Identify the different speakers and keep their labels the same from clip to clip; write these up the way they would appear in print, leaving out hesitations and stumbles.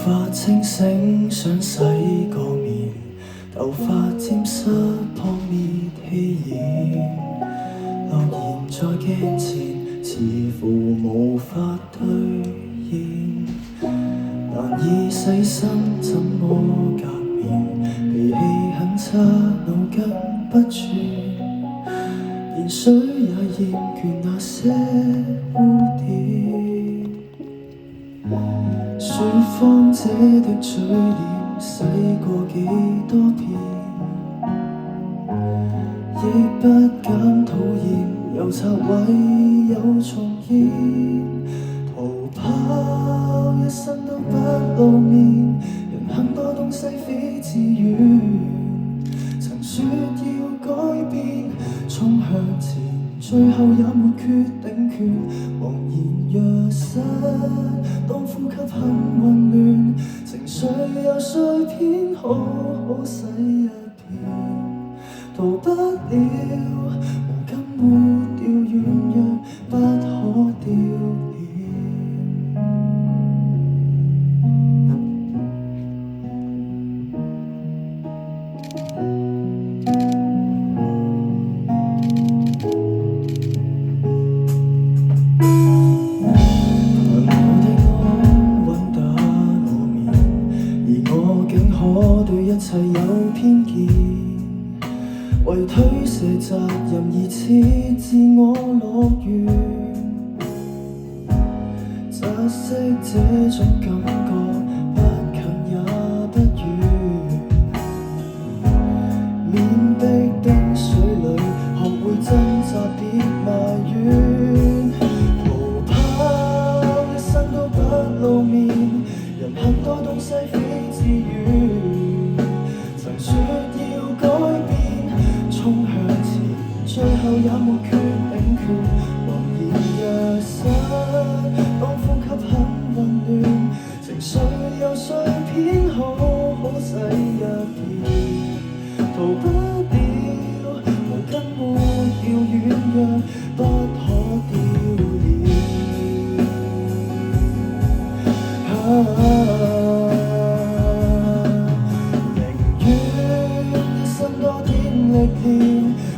Speaker 1: 法清醒，想洗個面，頭髮沾濕撲滅氣焰，諾言在鏡前似乎無法兌現，難以細心怎麼革面，脾氣很差，腦筋不轉，連水也厭倦那些污點。說謊者的嘴臉洗過幾多遍，亦不減討厭，又拆毀又重現，逃跑一生都不露面，人很多東西非自願，曾說要改變，衝向前，最後也沒決定權，茫然若失，當呼吸很混亂，情緒又碎片，好好洗一遍，逃不了，無根沒掉軟弱，不可丟臉。我對一切有偏見，為推卸責任而設自我樂園，窒息這種感覺不近也不遠，面壁冰水裡學會掙扎別埋怨，逃跑一生都不露面，人很多東西非自願，曾說要改變，衝向前，最後也沒決定權，茫然若失，當呼吸很混亂，情緒又碎片，好好洗一遍，逃不了，無根沒掉軟弱，不可丟臉。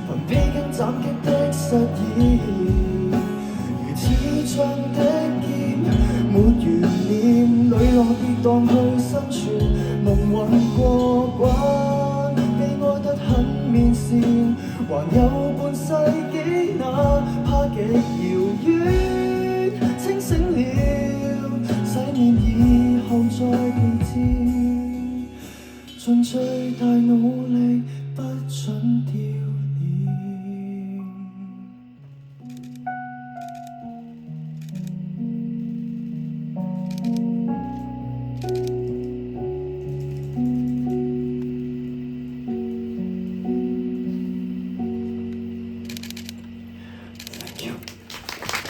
Speaker 1: 憑披荊斬棘的實現，如刺進的劍，沒懸念，磊落跌宕去生存，蒙混過關，悲哀得很面善，還有半世紀，哪怕極遙遠，清醒了，洗面以後再備戰，盡最大努力不准掉。